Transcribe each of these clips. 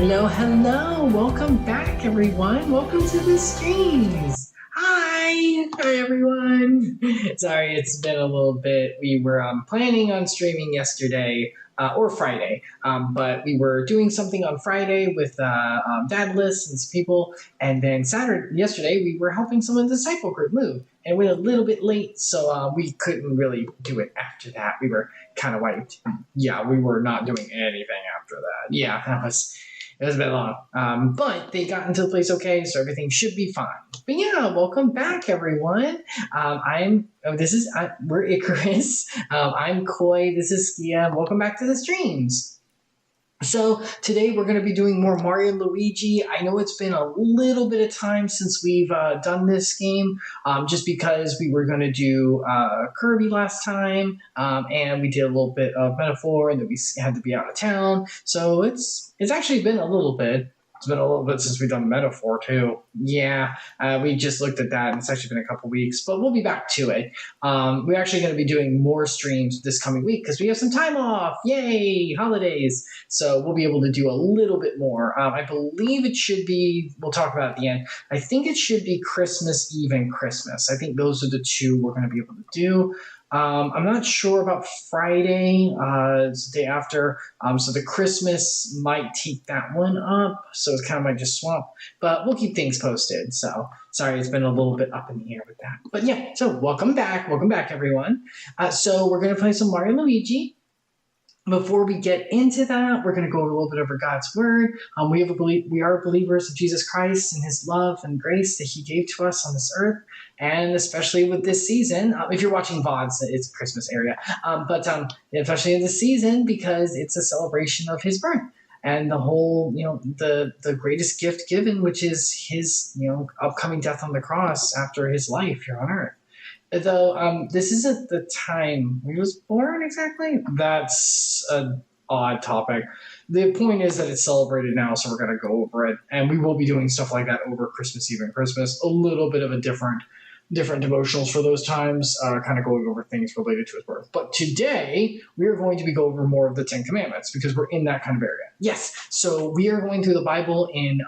Hello, hello. Welcome back, everyone. Welcome to the streams. Hi, everyone. Sorry, it's been a little bit. We were planning on streaming yesterday or Friday, but we were doing something on Friday with dad lists and some people, and then yesterday, we were helping someone in the disciple group move, and went a little bit late, so we couldn't really do it after that. We were kind of wiped. Yeah, we were not doing anything after that. Yeah, it was a bit long, but they got into the place okay, so everything should be fine. But yeah, welcome back, everyone. We're Icarus. I'm Koi. This is Skia. Welcome back to the streams. So today we're going to be doing more Mario and Luigi. I know it's been a little bit of time since we've done this game, just because we were going to do Kirby last time, and we did a little bit of Metaphor, and then we had to be out of town. So it's actually been a little bit. It's been a little bit since we've done Metaphor, too. Yeah, we just looked at that, and it's actually been a couple weeks, but we'll be back to it. We're actually going to be doing more streams this coming week because we have some time off. Yay, holidays. So we'll be able to do a little bit more. I believe it should be, we'll talk about it at the end, I think it should be Christmas Eve and Christmas. I think those are the two we're going to be able to do. I'm not sure about Friday. It's the day after. So the Christmas might take that one up. So it kind of might just swap. But we'll keep things posted. So sorry, it's been a little bit up in the air with that. But yeah, so welcome back. Welcome back, everyone. So we're going to play some Mario and Luigi. Before we get into that, we're going to go over a little bit over God's Word. We are believers of Jesus Christ and His love and grace that He gave to us on this earth, and especially with this season. If you're watching VODs, it's Christmas area, but especially in this season because it's a celebration of His birth and the whole, the greatest gift given, which is His, upcoming death on the cross after His life here on earth. Though this isn't the time he was born exactly. That's an odd topic. The point is that it's celebrated now, so we're going to go over it. And we will be doing stuff like that over Christmas Eve and Christmas. A little bit of a different devotionals for those times, kind of going over things related to his birth. But today, we are going to be going over more of the Ten Commandments because we're in that kind of area. Yes, so we are going through the Bible in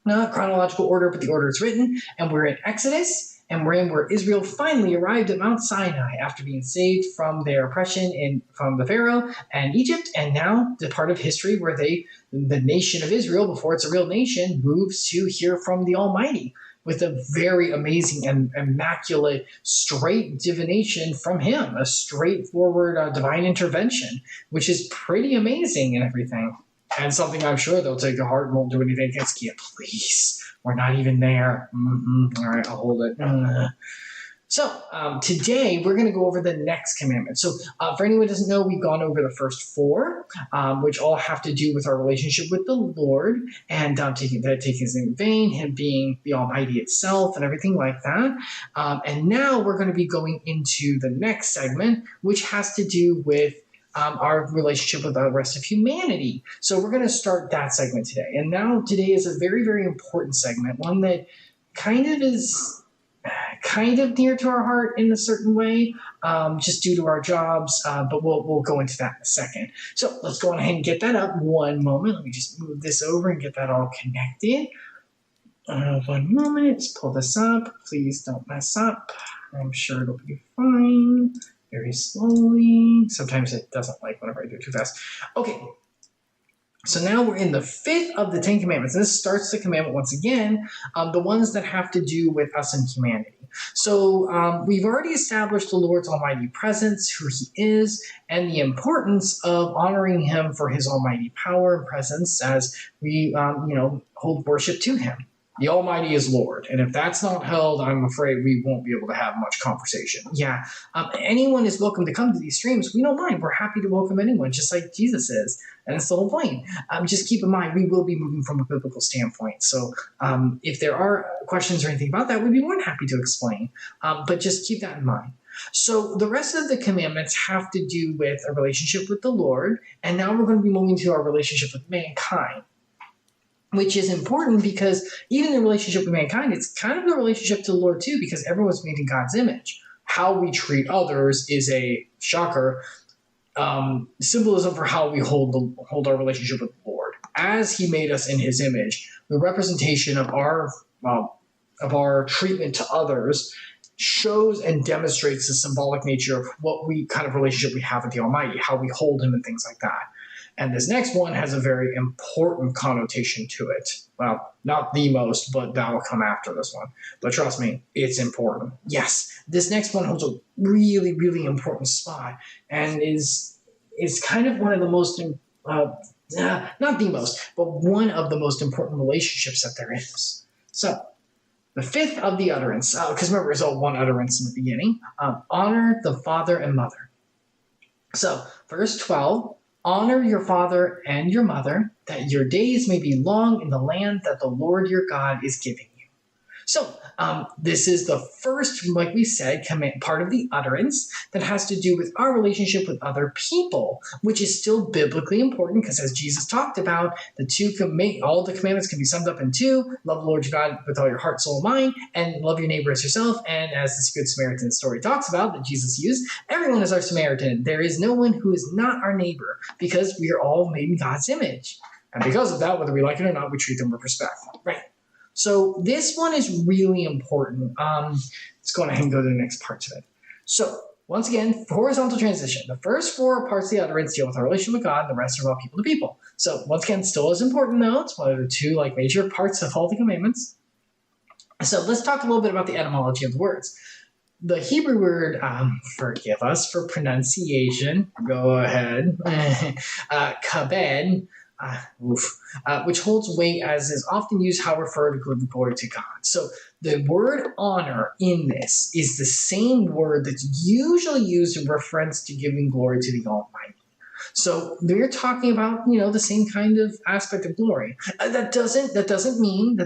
not chronological order, but the order it's written. And we're in Exodus. And we're in where Israel finally arrived at Mount Sinai after being saved from their oppression from the Pharaoh and Egypt, and now the part of history where the nation of Israel, before it's a real nation, moves to hear from the Almighty with a very amazing and immaculate, straight divination from Him, a straightforward divine intervention, which is pretty amazing and everything. And something I'm sure they'll take to heart and won't do anything against. Kia, please. We're not even there. All right, I'll hold it. So today we're going to go over the next commandment. So for anyone who doesn't know, we've gone over the first four, which all have to do with our relationship with the Lord and taking His name in vain, Him being the Almighty itself and everything like that. And now we're going to be going into the next segment, which has to do with our relationship with the rest of humanity. So we're going to start that segment today. And now today is a very, very important segment, one that kind of is near to our heart in a certain way, just due to our jobs, but we'll go into that in a second. So let's go ahead and get that up. One moment. Let me just move this over and get that all connected. 1 moment. Let's pull this up. Please don't mess up. I'm sure it'll be fine. Very slowly. Sometimes it doesn't like whenever I do it too fast. Okay. So now we're in the fifth of the Ten Commandments. And this starts the commandment once again, the ones that have to do with us and humanity. So we've already established the Lord's almighty presence, who He is, and the importance of honoring Him for His almighty power and presence as we, hold worship to Him. The Almighty is Lord. And if that's not held, I'm afraid we won't be able to have much conversation. Yeah. Anyone is welcome to come to these streams. We don't mind. We're happy to welcome anyone, just like Jesus is. And that's the whole point. Just keep in mind, we will be moving from a biblical standpoint. So if there are questions or anything about that, we'd be more than happy to explain. But just keep that in mind. So the rest of the commandments have to do with a relationship with the Lord. And now we're going to be moving to our relationship with mankind, which is important because even the relationship with mankind, it's kind of the relationship to the Lord too, because everyone's made in God's image. How we treat others is a shocker, symbolism for how we hold our relationship with the Lord. as he made us in his image, the representation of our treatment to others shows and demonstrates the symbolic nature of what we kind of relationship we have with the Almighty, how we hold him and things like that. And this next one has a very important connotation to it. Well, not the most, but that will come after this one. But trust me, it's important. Yes, this next one holds a really, really important spot and is kind of one of the most, not the most, but one of the most important relationships that there is. So, the fifth of the utterance, because remember, it's all one utterance in the beginning, honor the father and mother. So, verse 12, honor your father and your mother, that your days may be long in the land that the Lord your God is giving you. So, this is the first, like we said, part of the utterance that has to do with our relationship with other people, which is still biblically important because, as Jesus talked about, all the commandments can be summed up in two: love the Lord your God with all your heart, soul, and mind, and love your neighbor as yourself. And as this Good Samaritan story talks about that Jesus used, everyone is our Samaritan. There is no one who is not our neighbor because we are all made in God's image. And because of that, whether we like it or not, we treat them with respect. Right. So this one is really important. Let's go ahead and go to the next parts of it. So once again, horizontal transition. The first four parts of the utterance deal with our relationship with God, and the rest are about people to people. So once again, still as important though. It's one of the two major parts of all the commandments. So let's talk a little bit about the etymology of the words. The Hebrew word, forgive us for pronunciation. Go ahead. Kabed. Which holds weight as is often used how referred to give glory to God. So the word honor in this is the same word that's usually used in reference to giving glory to the Almighty. So we're talking about, the same kind of aspect of glory. That doesn't mean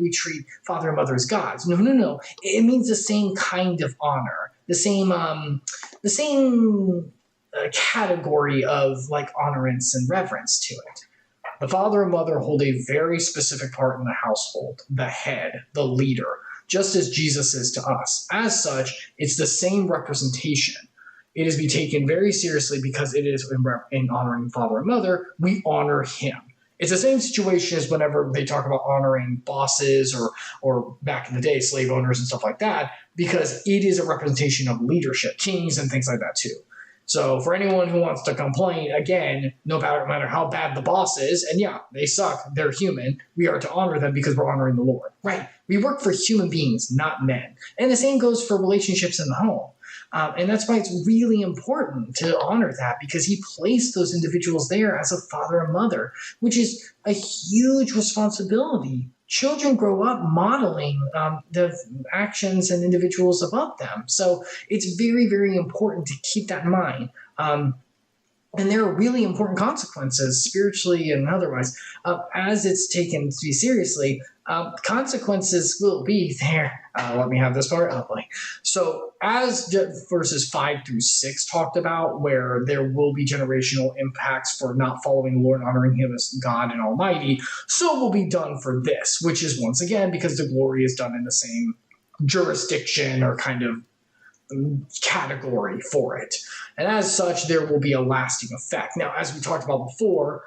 we treat father and mother as gods. No. It means the same kind of honor, the same category of honorance and reverence to it. The father and mother hold a very specific part in the household, the head, the leader, just as Jesus is to us. As such, it's the same representation. It is to be taken very seriously because it is in honoring father and mother, we honor him. It's the same situation as whenever they talk about honoring bosses or back in the day, slave owners and stuff like that, because it is a representation of leadership, kings and things like that too. So for anyone who wants to complain, again, no matter how bad the boss is, and yeah, they suck, they're human, we are to honor them because we're honoring the Lord. Right. We work for human beings, not men. And the same goes for relationships in the home. And that's why it's really important to honor that, because he placed those individuals there as a father and mother, which is a huge responsibility. Children grow up modeling the actions and individuals above them. So it's very, very important to keep that in mind. And there are really important consequences, spiritually and otherwise, as it's taken to be seriously. Consequences will be there. Let me have this part. Oh boy. So as verses 5 through 6 talked about, where there will be generational impacts for not following the Lord and honoring him as God and Almighty, so will be done for this, which is once again because the glory is done in the same jurisdiction or kind of category for it. And as such, there will be a lasting effect. Now, as we talked about before,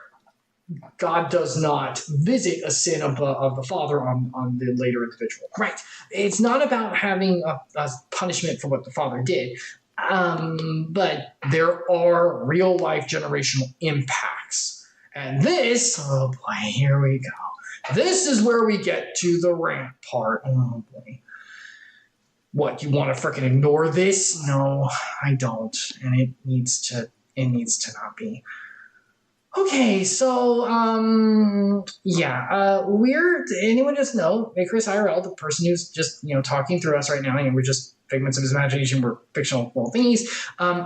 God does not visit a sin of the father on the later individual. Right. It's not about having a punishment for what the father did, but there are real life generational impacts. And this, oh boy, here we go. This is where we get to the rant part. Oh boy. What, you want to freaking ignore this? No, I don't. And it needs to not be. Okay, so, anyone just know, Chris IRL, the person who's just, talking through us right now, and we're just figments of his imagination, we're fictional little thingies,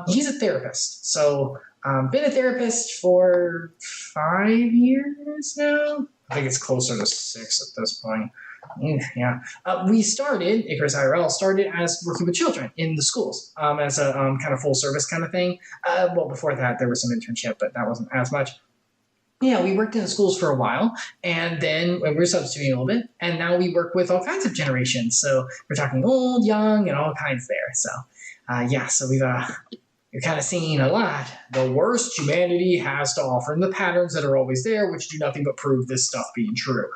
he's a therapist. So, been a therapist for 5 years now. I think it's closer to 6 at this point. Yeah. We started, Icarus IRL started as working with children in the schools as a kind of full service kind of thing. Well, before that, there was some internship, but that wasn't as much. Yeah, we worked in the schools for a while, and then we were substituting a little bit, and now we work with all kinds of generations. So we're talking old, young, and all kinds there. So, so we've you're kind of seeing a lot. The worst humanity has to offer, and the patterns that are always there, which do nothing but prove this stuff being true.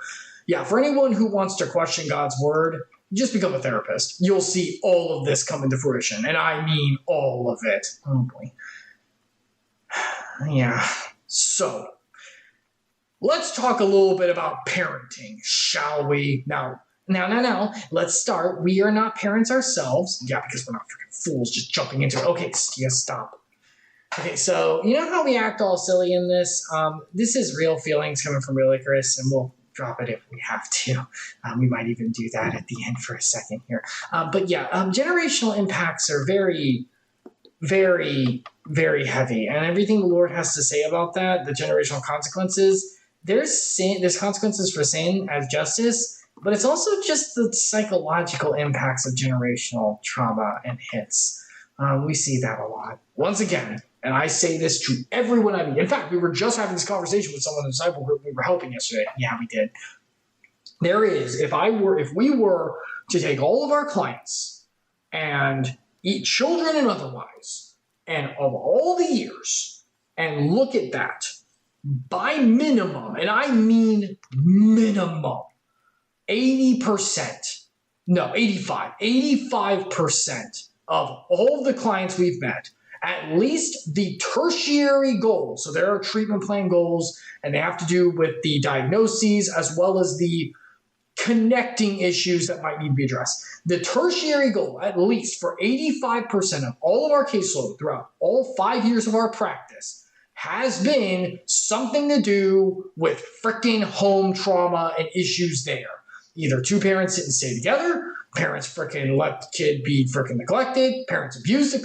Yeah, for anyone who wants to question God's word, just become a therapist. You'll see all of this come into fruition, and I mean all of it. Oh boy. Yeah. So, let's talk a little bit about parenting, shall we? Now, let's start. We are not parents ourselves. Yeah, because we're not freaking fools just jumping into it. Okay, stop. Okay, so you know how we act all silly in this? This is real feelings coming from real Icarus, and we'll drop it if we have to. We might even do that at the end for a second here. But yeah, generational impacts are very, very, very heavy. And everything the Lord has to say about that, the generational consequences, there's consequences for sin as justice, but it's also just the psychological impacts of generational trauma and hits. We see that a lot. Once again, and I say this to everyone I meet. In fact, we were just having this conversation with someone in the disciple group we were helping yesterday. Yeah, we did. There is, if we were to take all of our clients and eat children and otherwise, and of all the years, and look at that, by minimum, and I mean minimum, 85% of all the clients we've met, at least the tertiary goals, so there are treatment plan goals, and they have to do with the diagnoses as well as the connecting issues that might need to be addressed. The tertiary goal, at least for 85% of all of our caseload throughout all 5 years of our practice, has been something to do with freaking home trauma and issues there. Either two parents didn't stay together, parents freaking let the kid be freaking neglected, parents abused the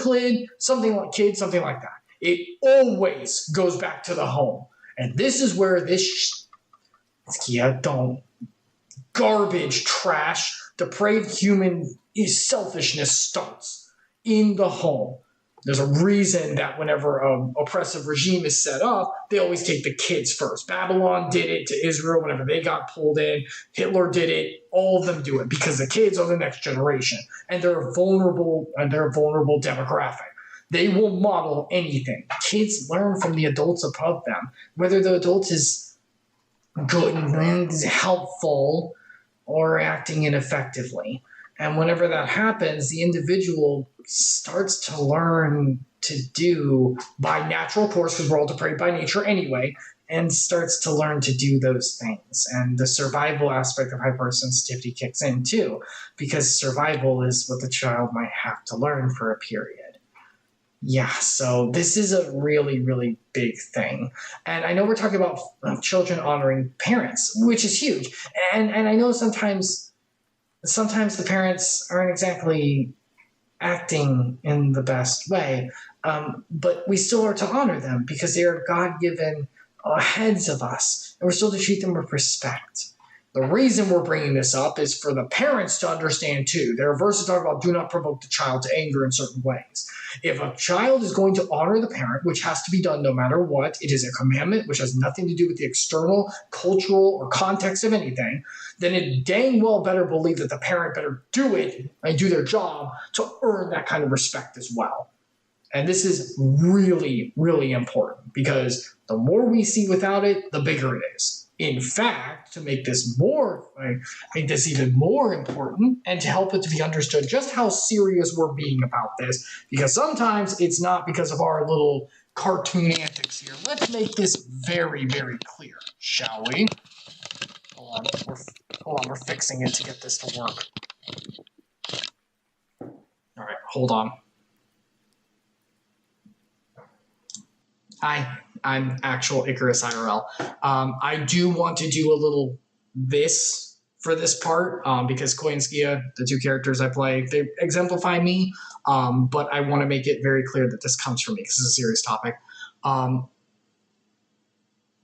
kid, something like that. It always goes back to the home. And this is where this garbage, trash, depraved human selfishness starts in the home. There's a reason that whenever an oppressive regime is set up, they always take the kids first. Babylon did it to Israel whenever they got pulled in. Hitler did it. All of them do it because the kids are the next generation, and they're a vulnerable demographic. They will model anything. Kids learn from the adults above them, whether the adult is good and helpful or acting ineffectively. And whenever that happens, the individual starts to learn to do by natural course, because we're all depraved by nature anyway, and starts to learn to do those things. And the survival aspect of hypersensitivity kicks in too, because survival is what the child might have to learn for a period. Yeah, so this is a really, really big thing. And I know we're talking about children honoring parents, which is huge. And I know sometimes the parents aren't exactly acting in the best way, but we still are to honor them because they are God-given heads of us, and we're still to treat them with respect. The reason we're bringing this up is for the parents to understand too. There are verses talk about do not provoke the child to anger in certain ways. If a child is going to honor the parent, which has to be done no matter what, it is a commandment which has nothing to do with the external, cultural, or context of anything, then it dang well better believe that the parent better do it and do their job to earn that kind of respect as well. And this is really, really important because the more we see without it, the bigger it is. In fact, to make this even more important and to help it to be understood just how serious we're being about this, because sometimes it's not because of our little cartoon antics here. Let's make this very, very clear, shall we? Hold on, we're fixing it to get this to work. All right, hold on. Hi, I'm actual Icarus IRL. I do want to do a little this for this part because Koi and Skia, the two characters I play, they exemplify me, but I want to make it very clear that this comes from me because it's a serious topic.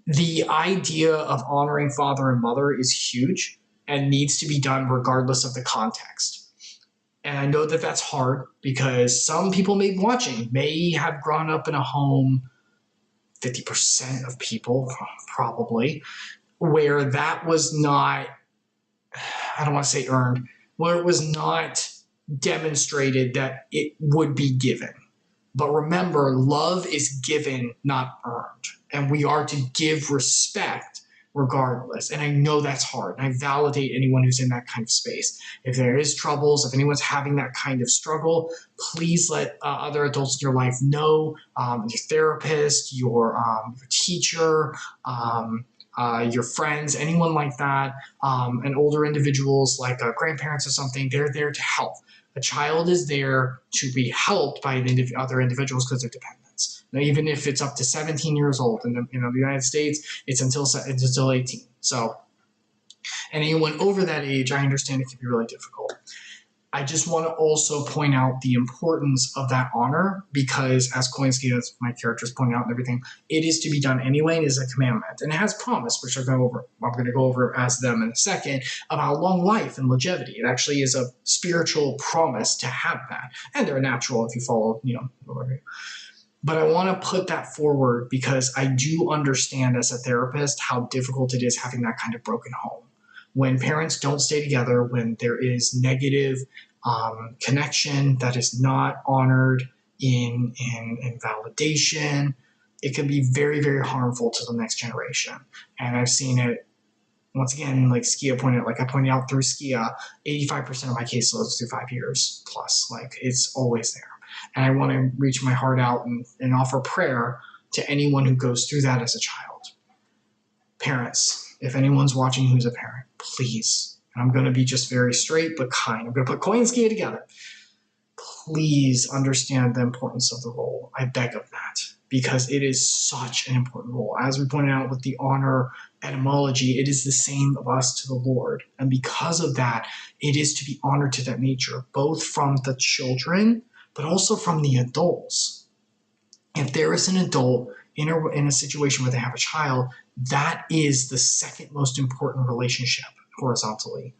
The idea of honoring father and mother is huge and needs to be done regardless of the context. And I know that that's hard because some people may have grown up in a home, 50% of people probably, where that was not, I don't want to say earned, where it was not demonstrated that it would be given. But remember, love is given, not earned. And we are to give respect regardless. And I know that's hard. And I validate anyone who's in that kind of space. If there is troubles, if anyone's having that kind of struggle, please let other adults in your life know, your therapist, your teacher, your friends, anyone like that, and older individuals like grandparents or something. They're there to help. A child is there to be helped by other individuals because they're dependents. Now, even if it's up to 17 years old in the United States, it's until 18. So anyone over that age, I understand it can be really difficult. I just want to also point out the importance of that honor because, as Koinski, as my characters point out and everything, it is to be done anyway and is a commandment. And it has promise, which I'm going to go over as them in a second, about long life and longevity. It actually is a spiritual promise to have that. And they're natural if you follow, But I want to put that forward because I do understand as a therapist how difficult it is having that kind of broken home. When parents don't stay together, when there is negative connection that is not honored in validation, it can be very, very harmful to the next generation. And I've seen it, once again, like Skia pointed out, like I pointed out through Skia, 85% of my caseloads through 5 years plus. Like it's always there. And I want to reach my heart out and offer prayer to anyone who goes through that as a child. Parents, if anyone's watching who's a parent, please, and I'm going to be just very straight but kind. I'm going to put Koinski together. Please understand the importance of the role. I beg of that because it is such an important role. As we pointed out with the honor etymology, it is the same of us to the Lord. And because of that, it is to be honored to that nature, both from the children, but also from the adults. If there is an adult in a situation where they have a child, that is the second most important relationship horizontally.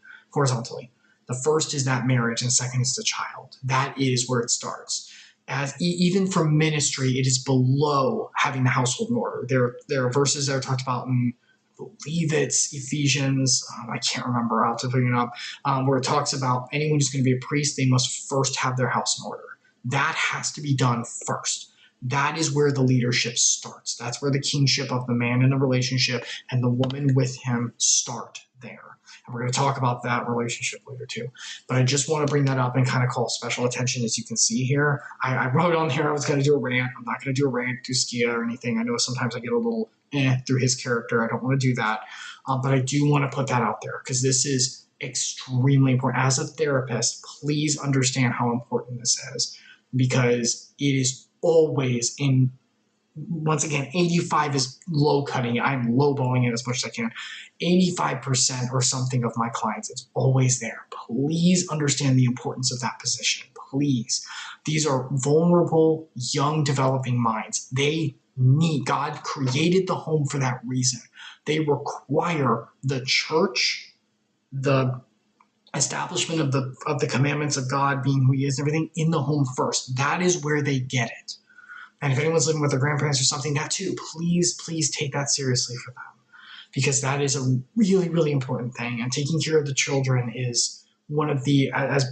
The first is that marriage, and second is the child. That is where it starts. As even for ministry, it is below having the household in order. There are verses that are talked about in, I believe it's Ephesians, I can't remember, I'll have to bring it up, where it talks about anyone who's going to be a priest, they must first have their house in order. That has to be done first. That is where the leadership starts. That's where the kingship of the man in the relationship and the woman with him start there. And we're going to talk about that relationship later too. But I just want to bring that up and kind of call special attention. As you can see here, I wrote on here I was going to do a rant. I'm not going to do a rant to Skia or anything. I know sometimes I get a little through his character. I don't want to do that. But I do want to put that out there because this is extremely important. As a therapist, please understand how important this is because it is always in, once again, 85 is low cutting. I'm lowballing it as much as I can. 85% or something of my clients, it's always there. Please understand the importance of that position. Please. These are vulnerable, young, developing minds. God created the home for that reason. They require the church, the establishment of the commandments of God being who he is and everything in the home first. That is where they get it. And if anyone's living with their grandparents or something, that too, please take that seriously for them because that is a really, really important thing. And taking care of the children is one of the, as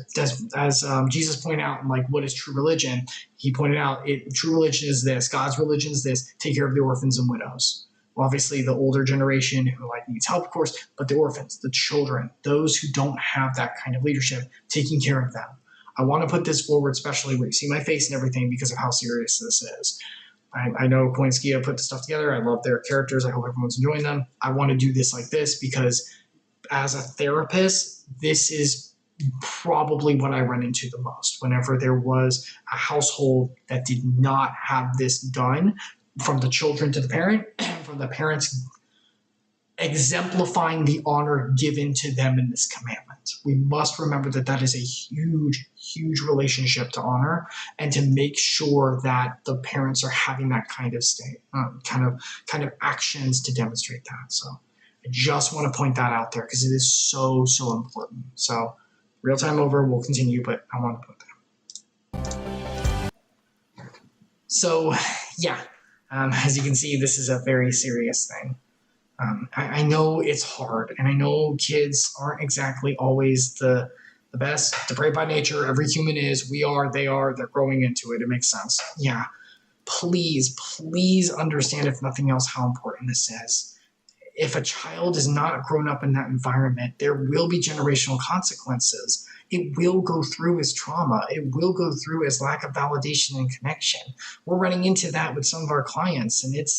Jesus pointed out, like what is true religion? He pointed out, true religion is this, God's religion is this, take care of the orphans and widows. Well, obviously the older generation who needs help, of course, but the orphans, the children, those who don't have that kind of leadership, taking care of them. I want to put this forward, especially where you see my face and everything because of how serious this is. I know Koinski put the stuff together. I love their characters. I hope everyone's enjoying them. I want to do this like this because as a therapist, this is probably what I run into the most. Whenever there was a household that did not have this done, from the children to the parent, from the parents exemplifying the honor given to them in this commandment. We must remember that is a huge, huge relationship to honor and to make sure that the parents are having that kind of kind of actions to demonstrate that. So I just want to point that out there because it is so, so important. So real time over, we'll continue, but I want to put that. So yeah, as you can see, this is a very serious thing. I know it's hard, and I know kids aren't exactly always the the best, depraved by nature. Every human is, we are, they are, they're growing into it. It makes sense. Yeah. Please understand, if nothing else, how important this is. If a child is not grown up in that environment, there will be generational consequences. It will go through as trauma. It will go through as lack of validation and connection. We're running into that with some of our clients, and it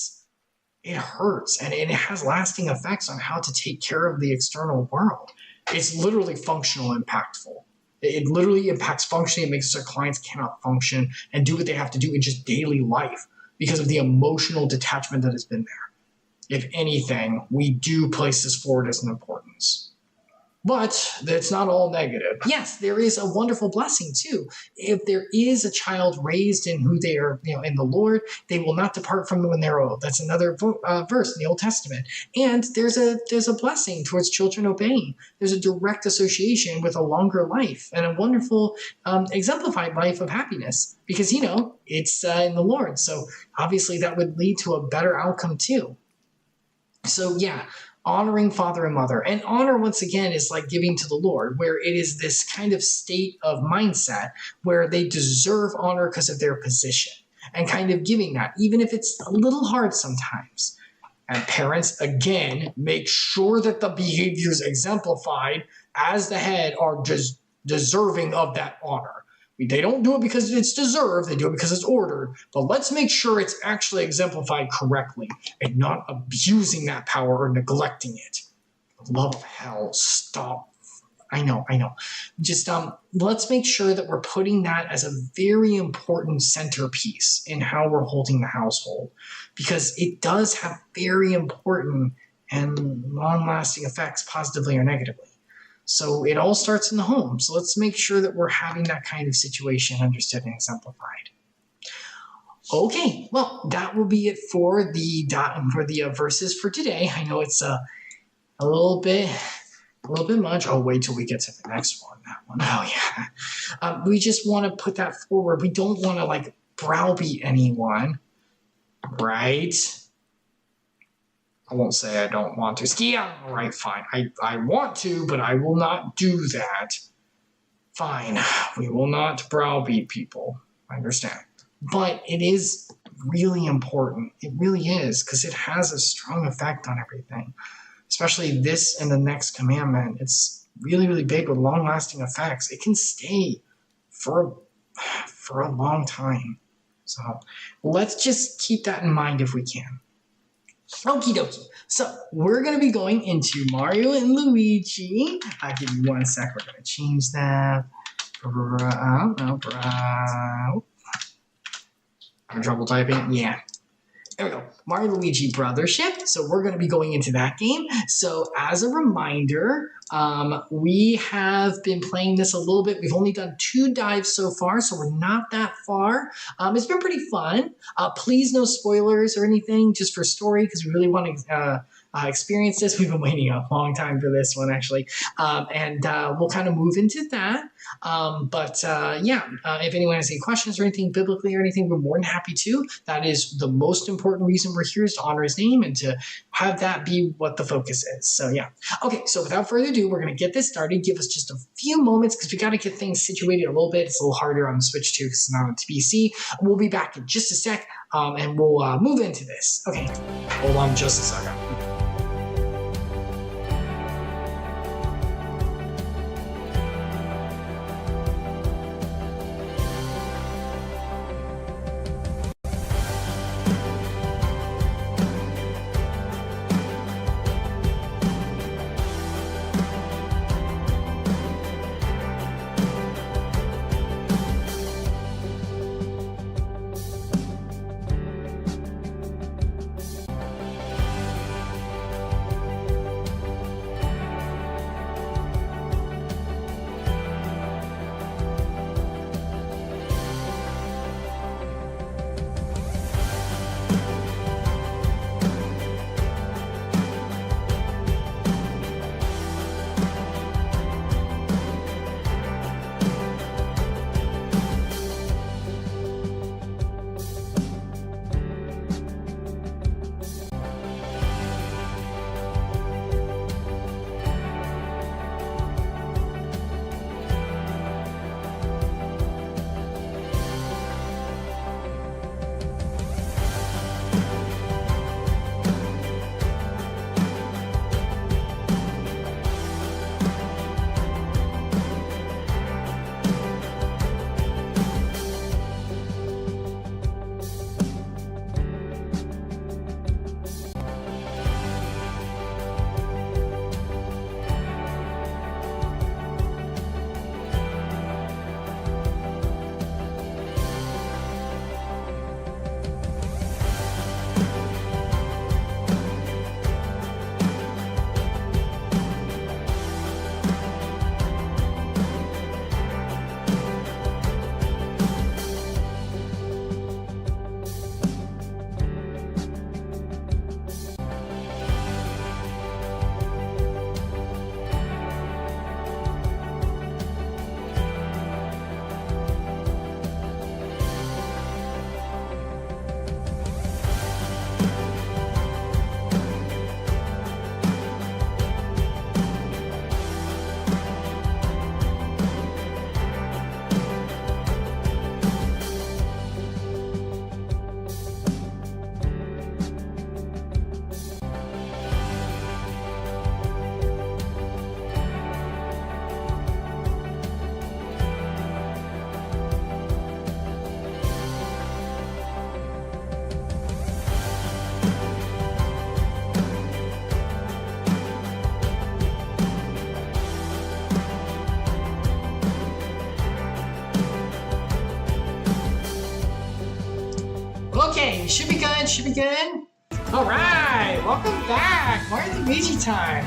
hurts, and it has lasting effects on how to take care of the external world. It's literally functional impactful. It literally impacts functioning. It makes our clients cannot function and do what they have to do in just daily life because of the emotional detachment that has been there. If anything, we do place this forward as an importance. But it's not all negative. Yes, there is a wonderful blessing too. If there is a child raised in who they are, in the Lord, they will not depart from them when they're old. That's another verse in the Old Testament. And there's a blessing towards children obeying. There's a direct association with a longer life and a wonderful exemplified life of happiness because, it's in the Lord. So obviously that would lead to a better outcome too. So yeah, honoring father and mother. And honor, once again, is like giving to the Lord, where it is this kind of state of mindset where they deserve honor because of their position and kind of giving that, even if it's a little hard sometimes. And parents, again, make sure that the behaviors exemplified as the head are just deserving of that honor. They don't do it because it's deserved. They do it because it's ordered. But let's make sure it's actually exemplified correctly and not abusing that power or neglecting it. Love of hell, stop. I know. Just let's make sure that we're putting that as a very important centerpiece in how we're holding the household, because it does have very important and long-lasting effects, positively or negatively. So it all starts in the home. So let's make sure that we're having that kind of situation understood and exemplified. Okay, well, that will be it for the verses for today. I know it's a little bit much. Oh, wait till we get to the next one. That one. Oh yeah. We just want to put that forward. We don't want to browbeat anyone, right? I won't say I don't want to. Skia, all right, fine. I want to, but I will not do that. Fine. We will not browbeat people. I understand. But it is really important. It really is, because it has a strong effect on everything. Especially this and the next commandment. It's really, really big with long-lasting effects. It can stay for a long time. So let's just keep that in mind if we can. Okie dokie. So we're going to be going into Mario and Luigi. I'll give you 1 sec. We're going to change that. Having trouble typing? Yeah. There we go. Mario and Luigi Brothership. So we're going to be going into that game. So as a reminder, we have been playing this a little bit. We've only done 2 dives so far, so we're not that far. It's been pretty fun. Please no spoilers or anything, just for story, because we really want to experience this. We've been waiting a long time for this one, actually. And we'll kind of move into that. If anyone has any questions or anything biblically or anything, we're more than happy to. That is the most important reason we're here, is to honor his name and to have that be what the focus is. So yeah. Okay, so without further ado, we're going to get this started. Give us just a few moments because we got to get things situated a little bit. It's a little harder on the Switch too because it's not on PC. We'll be back in just a sec and we'll move into this. Okay, hold on just a second. good. Should be good. All right. Welcome back. Mario and Luigi time.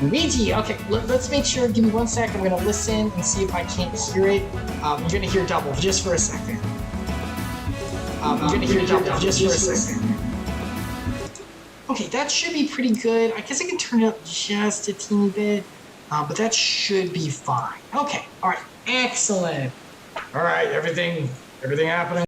Luigi. Okay, let's make sure. Give me 1 second. I'm going to listen and see if I can't hear it. You're going to hear double just for a second. You're going to hear double just for a second. Okay, that should be pretty good. I guess I can turn it up just a teeny bit, but that should be fine. Okay, all right, excellent. All right, everything happening